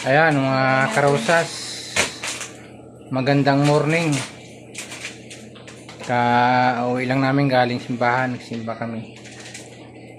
Ayan mga karosas, magandang morning. Uwi lang namin galing simbahan, nagsimba kami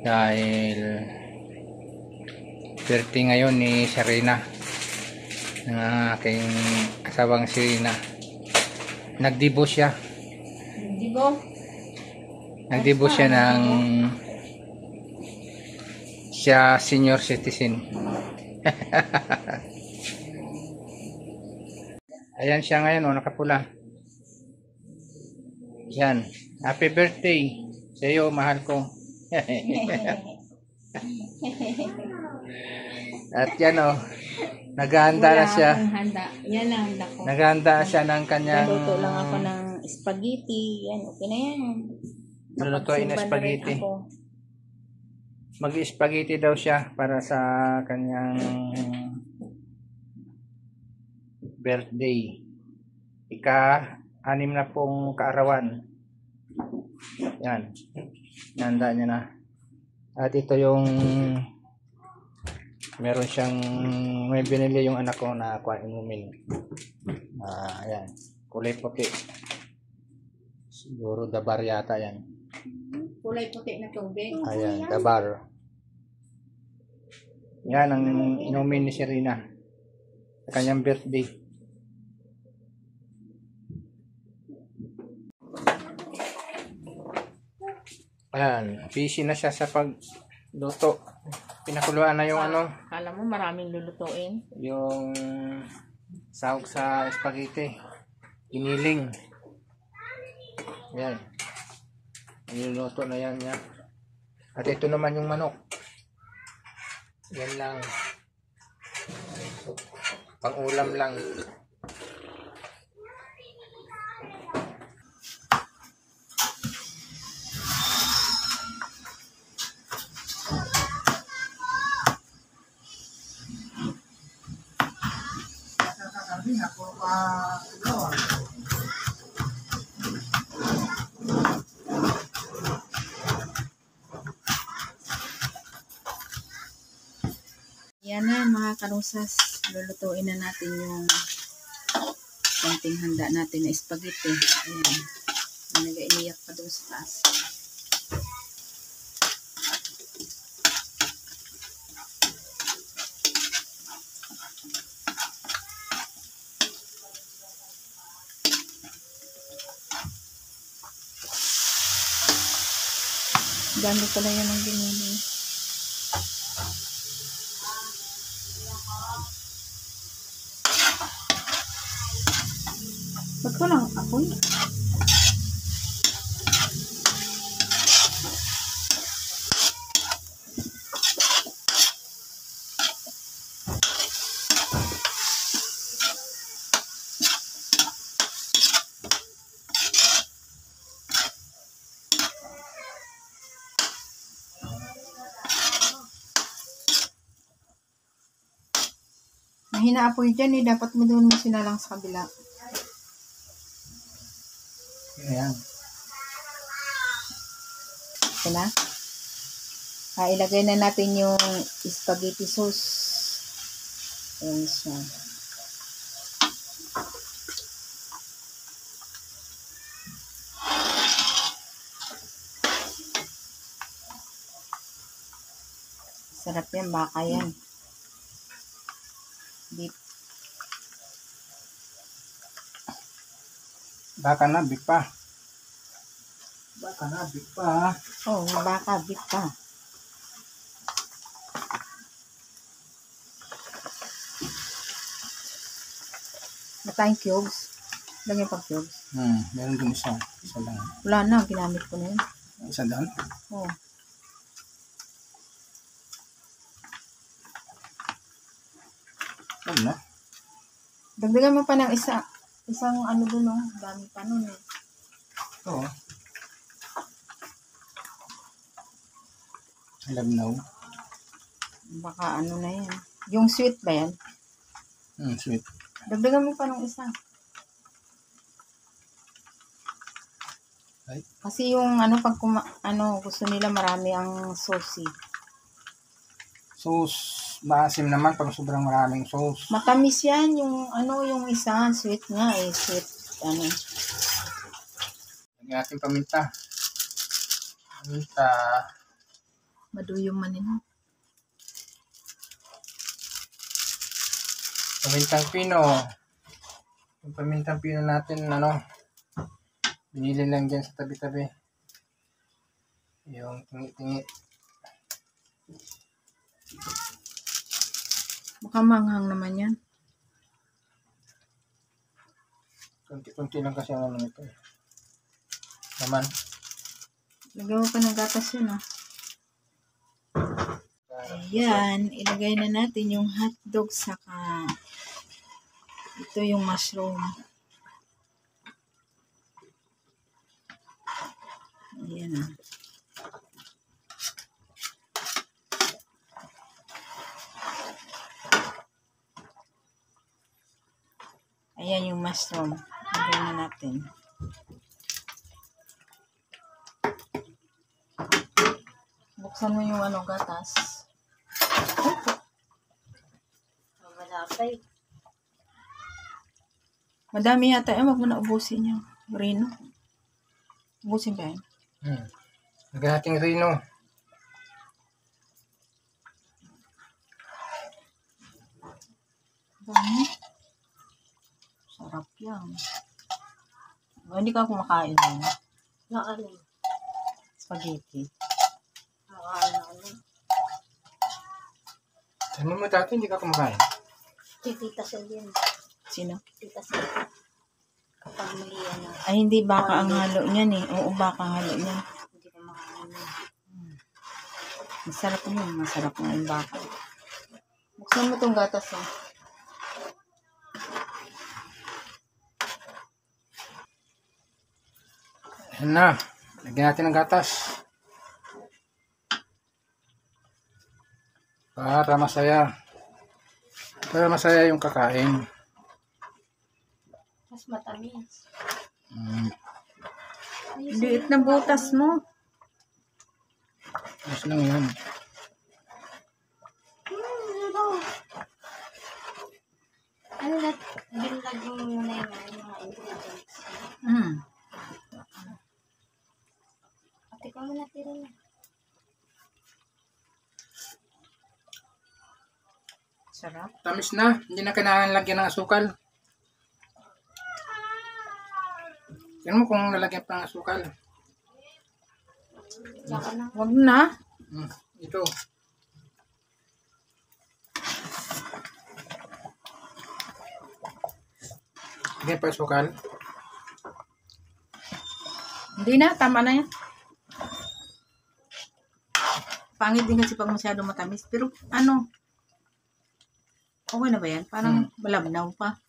dahil birthday ngayon ni Serena, ng aking asawang Serena. Nagdibo siya. Nagdibo siya ng siya senior citizen. Ayan siya ngayon, nakapula. Yan. Happy birthday sa iyo, mahal ko. At yan naghahanda na siya. Yan ang handa ko. Naghahanda siya ng kanyang... Naluto lang ako ng spaghetti. Yan, okay na yan. Lulutuin na spaghetti. Mag-spaghetti daw siya para sa kanyang birthday. Ika-6 na pong kaarawan. Yan. Nanda niya na. At ito yung meron siyang may binili yung anak ko na inumin. Ayan. Kulay puti. Siguro dabar yata yan. Kulay puti na tubig. Ayan, dabar. Yan ang inumin ni Serena sa kanyang birthday. Ayan, busy na siya sa pagluto. Pinakuluan na yung Kala mo maraming lulutuin. yung sahog sa spaghetti. Giniling. Ayan. Niluluto na yan niya. At ito naman yung manok. Yan lang. Pang-ulam lang. Yan na mga karusas. Lulutuin na natin yung konting handa natin na spaghetti. Ayan. Nag-iiyak pa doon sa taas. Dami pala yan ang ginili. Ba't ko lang apoy? Mahina apoy dyan dapat mo doon mo sinalang sa kabila. Ayan. Ito na. Ilagay na natin yung spaghetti sauce. Ayan siya. Sarap yan, baka yan. Beef. Baka na, beef pa. Baka na, beef pa. Oh, baka, beef pa. Matayang cubes. Lagyan pang cubes. Meron dun isa. Isa lang. Wala na, ginamit ko na yun. Isa doon? Oh. Ano? Dagdagan mo pa ng isang ano dun, dami pa nun eh. Ito. Labnaw. Baka ano na yan. Yung sweet ba yan? Sweet. Dagdagan mo pa ng isa. Ay. Kasi yung pag gusto nila marami ang sauce. Sauce. maasim naman pag sobrang maraming sauce. Matamis yan yung ano, yung isa, sweet nga eh, sweet, ano. Lagyan natin paminta. Paminta. Maduyong man yun. Pamintang pino. Yung pamintang pino natin, ano, binili lang dyan sa tabi-tabi. Yung tingi-tingi. Baka manghang naman yan. Kunti-kunti lang kasi ang ano nito. Naman. Lagyan mo pa ng gatas yun ah. Ayan, ilagay na natin yung hotdog saka ito yung mushroom. Ayan ah. Ayan yung mushroom. Lagyan na natin. Buksan mo yung ano, gatas. Madami yata. Wag mo na ubusin yung rino. Ubusin ba yan? Lagyan natin rino. Dami. Sarap yan. Hindi ka kumakain yan. Naalala. Spaghetti. Naalala. Sabi mo dati hindi ka kumakain. Si Tita Selene. Sino? Tita Selene. Kapag may ano, Ay, hindi baka ang halo niyan eh. Oo, baka ang halo niyan. hindi ko makakain. Masarap yun. Masarap nga yung baka. Buksan mo tong gatas ah. Ayan na. Lagyan natin ng gatas. Para masaya. Para masaya yung kakain. Mas matamis. Liit na butas mo. Mas lang yan. Ano na, binlag mo muna yung mga ingredients. Ate ko muna tira na. Sarap. Tamis na. Hindi na kailangan lagyan ng asukal. Tignan mo kung lalagyan pa ng asukal. Saka na. Wag na. Ito. Lagyan pa asukal. Hindi na. Tama na yan. Pangit din kasi pag masyado matamis. Pero ano, okay na ba yan? Parang malabnaw pa.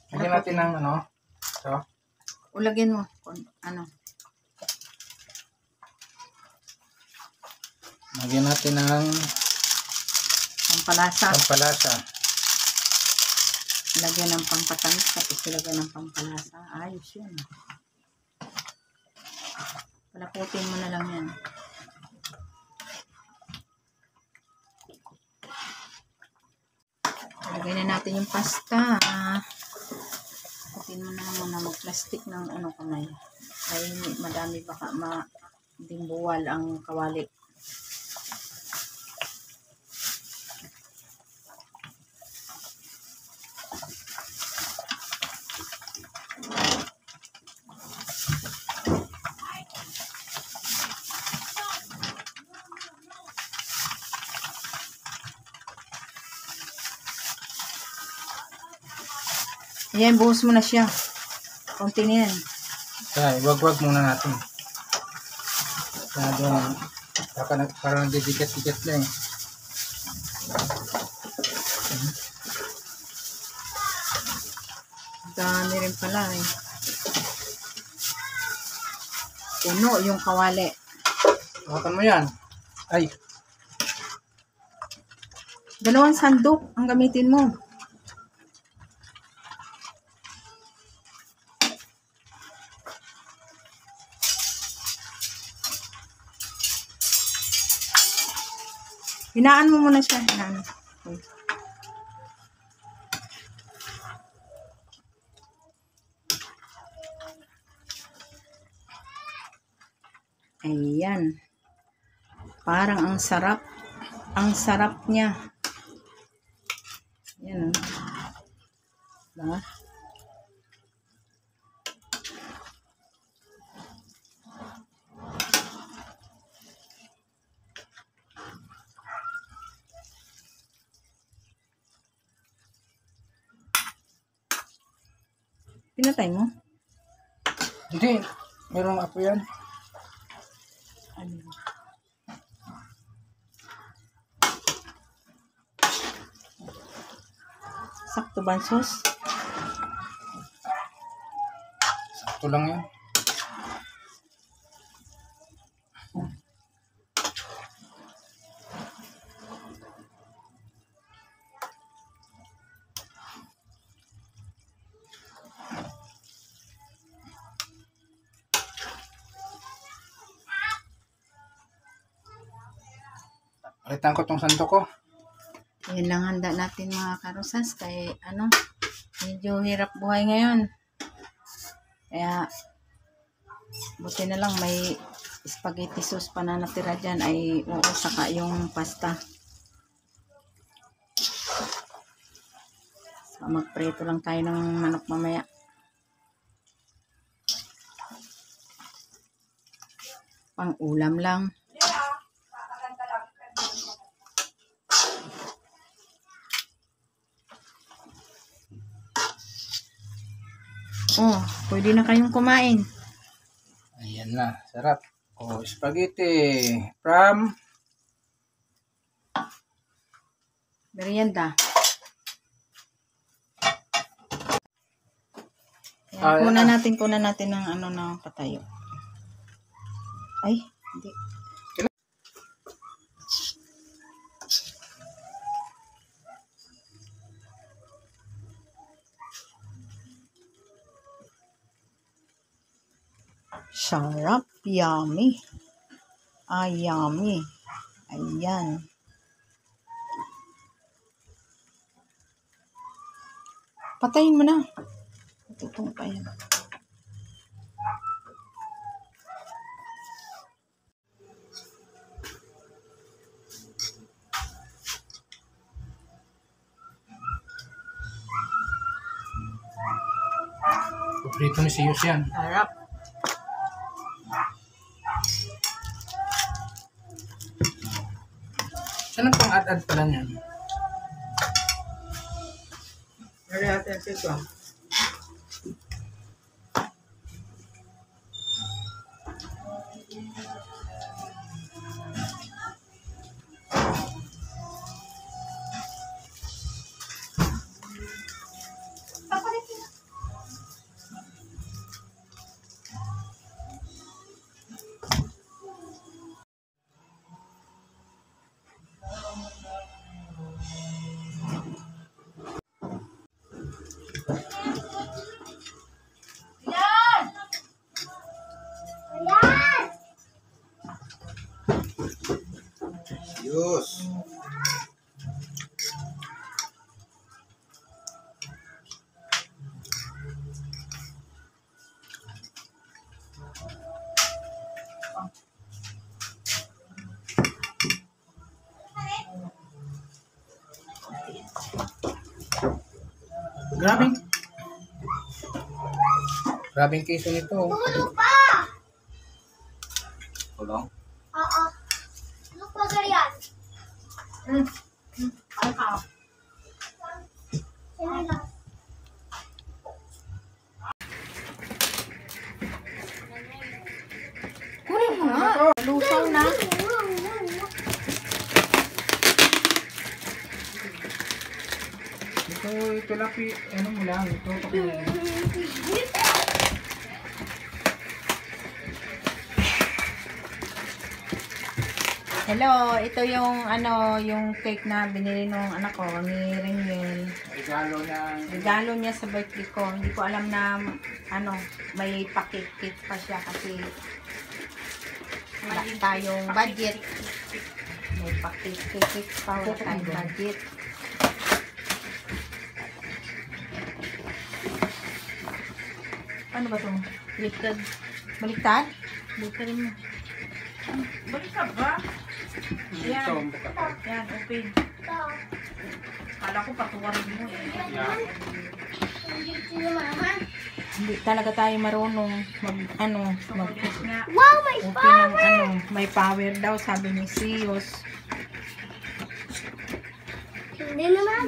Lagyan natin ng ano. Ito. Ulagyan mo. Ano. Lagyan natin ng Pampalasa. pampalasa. Lagyan ng pampatamis. Tapos ilagyan ng pampalasa. Ayos yun. Palaputin mo na lang yan. Lagyan na natin yung pasta. Putin mo na muna mag-plastic ng ano kamay. Ay madami baka dimbuwal ang kawali. Ayan, buhos mo na siya. Konti na yan. Kaya, wag-wag muna natin. Parang nagdidikat-dikat na eh. Dami rin pala eh. Puno yung kawali. Hawakan mo yan. Ay, 2 sandok ang gamitin mo. Hinaan mo muna siya. Hinaan. Okay. Ayan. Parang ang sarap. Ang sarap niya. Ayan o. Diba? Pinatay mo? Hindi. Merong apo yan. Ano? Sakto ba ang sauce? Sakto lang yan. Palitan ko tong santo ko. Yan lang handa natin mga karusas. Kaya ano, medyo hirap buhay ngayon. Kaya buti na lang may spaghetti sauce pa na natira dyan. Ay oo, saka yung pasta. So, magpreto lang tayo ng manok mamaya. Pang ulam lang. Oh, pwede na kayong kumain. Ayan na. Sarap. Oh, spaghetti. From Merienda. Ah, Ayan, yan kunan natin ng ano na patayo. Ay, hindi. Sarap, yummy. Yummy. Ayan. Patayin mo na. Tutong pa yan. paborito ni Siyos yan. Sarap. Saan ang pang-add-add pala niyan? Dari natin ito. Siyos. Grabing. Grabing keso nito. Tulog pa! Tulong. Oo. Tulog pa ganyan. Ano ka? Sino lang? Kunin mo nga. Lusaw na. Ito lapi, ano mo lang, ito pakinig. Hello, ito yung ano, yung cake na binili nung anak ko ni Ringel. Regalo na. Regalo niya sa birthday ko. Hindi ko alam na ano, may pa-cake pa siya kasi wala tayong budget. May pakikik pa. Wala tayong budget. Ano ba ito? Baliktad. Baliktad? Baliktad mo. Baliktad ba? Yan. Yan, open. Kala ko patuwarin mo eh. Hindi talaga tayo marunong mag Yes nga. open ng may power daw sabi ni Sios. Hindi naman.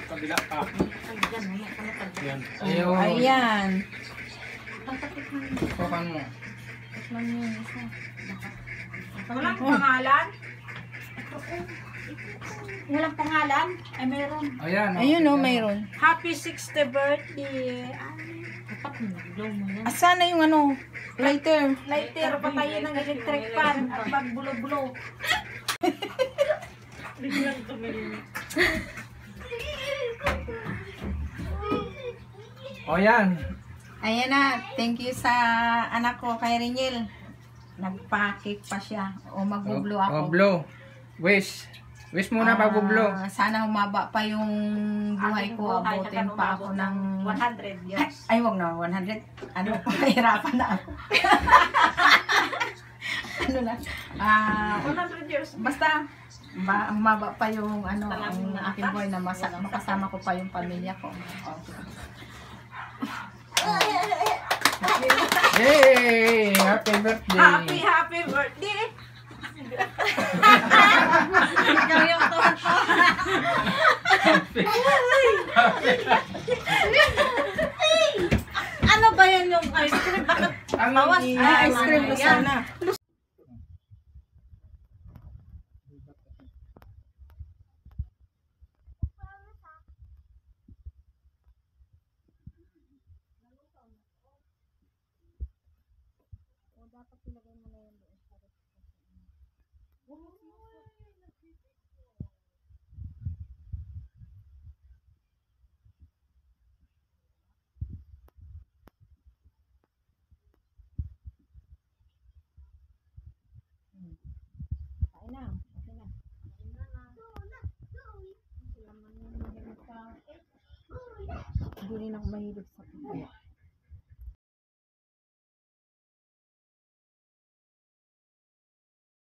Kabila pa. Yan. Oh, ayan. Sukan mo. Walang pangalan? Walang pangalan? Ay, meron. Ayan. Ayun oh, mayroon. Happy 60th birthday. Asan na yung lighter? Lighter, patayin ng electric fan at magbulo-bulo. O yan. Ayan na, thank you sa anak ko kay Reniel. Nagpa-cake pa siya. O magbo-blow ako. O, blow. Wish. Wish muna bago blow. Sana humaba pa yung buhay ko. Abutin pa ako ng 100 years. Ay, wag na. 100. Ano, mahirapan na ako. Ano na. 100 years. Basta, humaba pa yung ang aking buhay na makasama ko pa yung pamilya ko. Yay! Happy birthday! Happy birthday! Ikaw yung tuwan ko. Ano ba yan yung ice cream? Bakit Ang bawas? Ice cream na sana. Kain na. Okay na. Hindi rin ako mahilig sa kaya.